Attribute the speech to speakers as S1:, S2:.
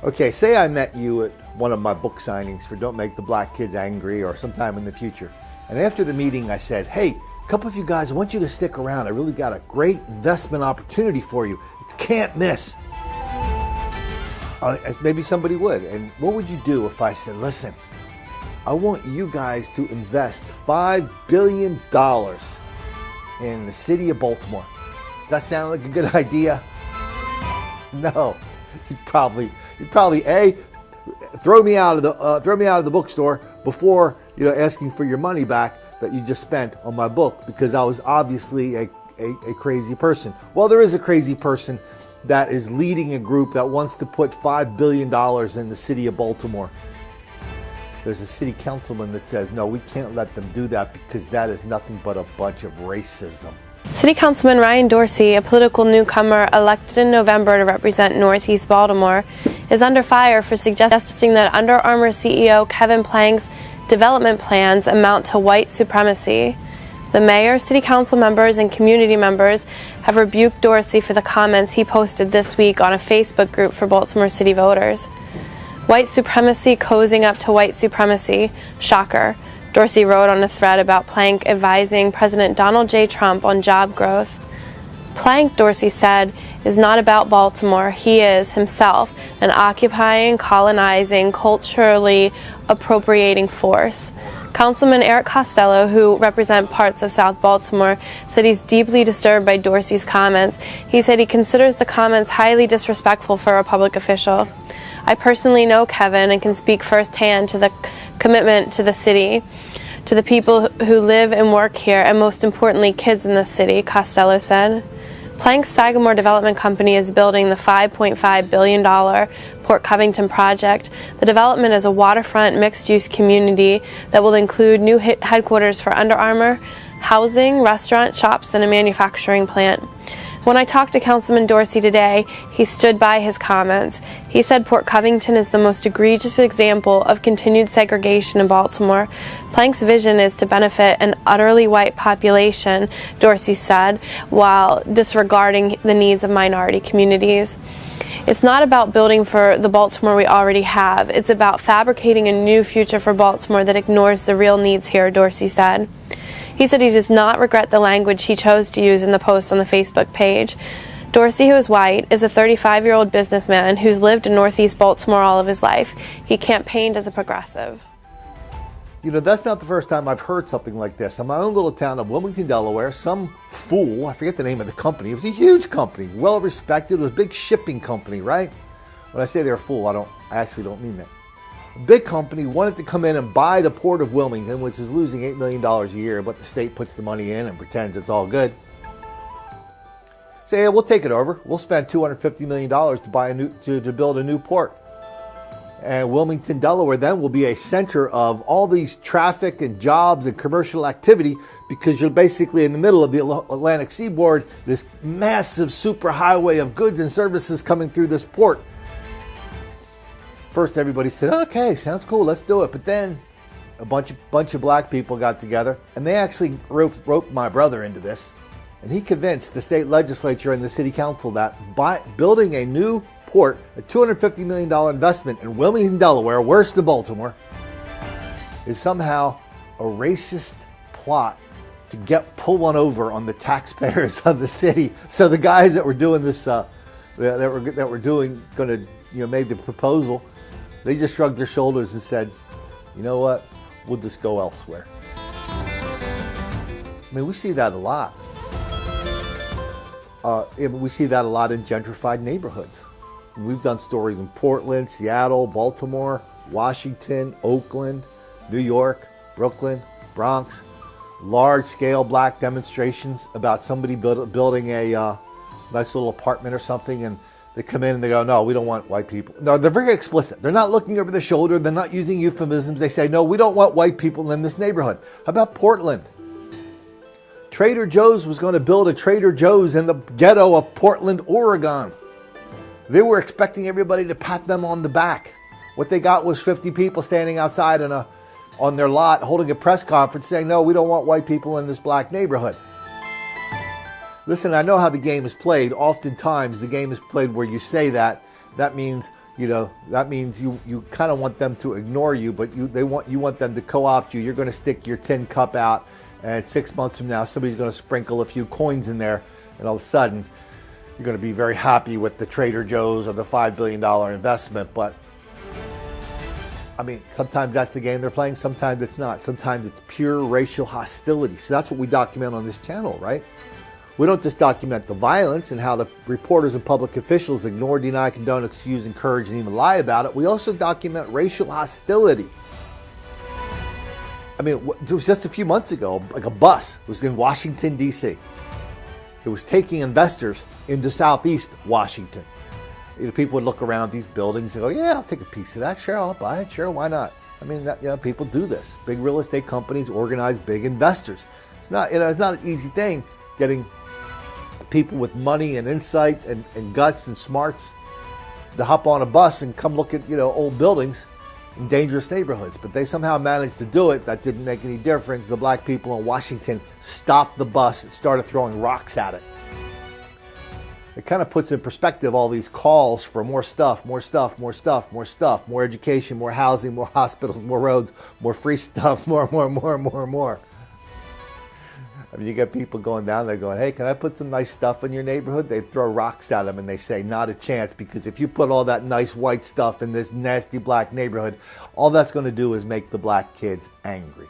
S1: Okay, say I met you at one of my book signings for Don't Make the Black Kids Angry or sometime in the future. And after the meeting I said, hey, a couple of you guys, I want you to stick around. I really got a great investment opportunity for you. It can't miss. Maybe somebody would. And what would you do if I said, listen, I want you guys to invest $5 billion in the city of Baltimore. Does that sound like a good idea? No. You'd probably A, throw me out of the bookstore before asking for your money back that you just spent on my book, because I was obviously a crazy person. Well, there is a crazy person that is leading a group that wants to put $5 billion in the city of Baltimore. There's a city councilman that says, no, we can't let them do that because that is nothing but a bunch of racism.
S2: City Councilman Ryan Dorsey, a political newcomer elected in November to represent Northeast Baltimore, is under fire for suggesting that Under Armour CEO Kevin Plank's development plans amount to white supremacy. The mayor, city council members, and community members have rebuked Dorsey for the comments he posted this week on a Facebook group for Baltimore City voters. White supremacy cozying up to white supremacy. Shocker. Dorsey wrote on a thread about Plank advising President Donald J. Trump on job growth. Plank, Dorsey said, is not about Baltimore. He is, himself, an occupying, colonizing, culturally appropriating force. Councilman Eric Costello, who represents parts of South Baltimore, said he's deeply disturbed by Dorsey's comments. He said he considers the comments highly disrespectful for a public official. I personally know Kevin and can speak firsthand to the commitment to the city, to the people who live and work here, and most importantly, kids in the city, Costello said. Plank's Sagamore Development Company is building the $5.5 billion Port Covington project. The development is a waterfront mixed-use community that will include new headquarters for Under Armour, housing, restaurant, shops, and a manufacturing plant. When I talked to Councilman Dorsey today, he stood by his comments. He said Port Covington is the most egregious example of continued segregation in Baltimore. Plank's vision is to benefit an utterly white population, Dorsey said, while disregarding the needs of minority communities. It's not about building for the Baltimore we already have. It's about fabricating a new future for Baltimore that ignores the real needs here, Dorsey said. He said he does not regret the language he chose to use in the post on the Facebook page. Dorsey, who is white, is a 35-year-old businessman who's lived in Northeast Baltimore all of his life. He campaigned as a progressive.
S1: That's not the first time I've heard something like this. In my own little town of Wilmington, Delaware, some fool, I forget the name of the company, it was a huge company, well respected, it was a big shipping company, right? When I say they're a fool, I actually don't mean that. A big company wanted to come in and buy the Port of Wilmington, which is losing $8 million a year, but the state puts the money in and pretends it's all good. Say, hey, we'll take it over. We'll spend $250 million to build a new port. And Wilmington, Delaware then will be a center of all these traffic and jobs and commercial activity, because you're basically in the middle of the Atlantic seaboard, this massive superhighway of goods and services coming through this port. First, everybody said, okay, sounds cool, let's do it. But then a bunch of black people got together, and they actually roped my brother into this. And he convinced the state legislature and the city council that building a new port, a $250 million investment in Wilmington, Delaware, worse than Baltimore, is somehow a racist plot to pull one over on the taxpayers of the city. So the guys that were doing this, made the proposal, they just shrugged their shoulders and said, you know what, we'll just go elsewhere. I mean, we see that a lot. We see that a lot in gentrified neighborhoods. We've done stories in Portland, Seattle, Baltimore, Washington, Oakland, New York, Brooklyn, Bronx. Large-scale black demonstrations about somebody building a nice little apartment or something, and they come in and they go, no, we don't want white people. No, they're very explicit. They're not looking over the shoulder. They're not using euphemisms. They say, no, we don't want white people in this neighborhood. How about Portland? Trader Joe's was going to build a Trader Joe's in the ghetto of Portland, Oregon. They were expecting everybody to pat them on the back. What they got was 50 people standing outside on their lot holding a press conference saying, no, we don't want white people in this black neighborhood. Listen, I know how the game is played. Oftentimes, the game is played where you say that. That means that means you kind of want them to ignore you, but you want them to co-opt you. You're going to stick your tin cup out, and 6 months from now, somebody's going to sprinkle a few coins in there, and all of a sudden, you're going to be very happy with the Trader Joe's or the $5 billion investment. But I mean, sometimes that's the game they're playing. Sometimes it's not. Sometimes it's pure racial hostility. So that's what we document on this channel, right? We don't just document the violence and how the reporters and public officials ignore, deny, condone, excuse, encourage, and even lie about it. We also document racial hostility. I mean, it was just a few months ago, like a bus was in Washington, D.C. It was taking investors into Southeast Washington. People would look around these buildings and go, yeah, I'll take a piece of that. Sure, I'll buy it. Sure, why not? I mean, people do this. Big real estate companies organize big investors. It's not an easy thing getting people with money and insight and guts and smarts to hop on a bus and come look at old buildings in dangerous neighborhoods. But they somehow managed to do it. That didn't make any difference. The black people in Washington stopped the bus and started throwing rocks at it. It kind of puts in perspective all these calls for more stuff, more stuff, more stuff, more stuff, more education, more housing, more hospitals, more roads, more free stuff, more. I mean, you get people going down there going, hey, can I put some nice stuff in your neighborhood? They throw rocks at them and they say, not a chance, because if you put all that nice white stuff in this nasty black neighborhood, all that's going to do is make the black kids angry.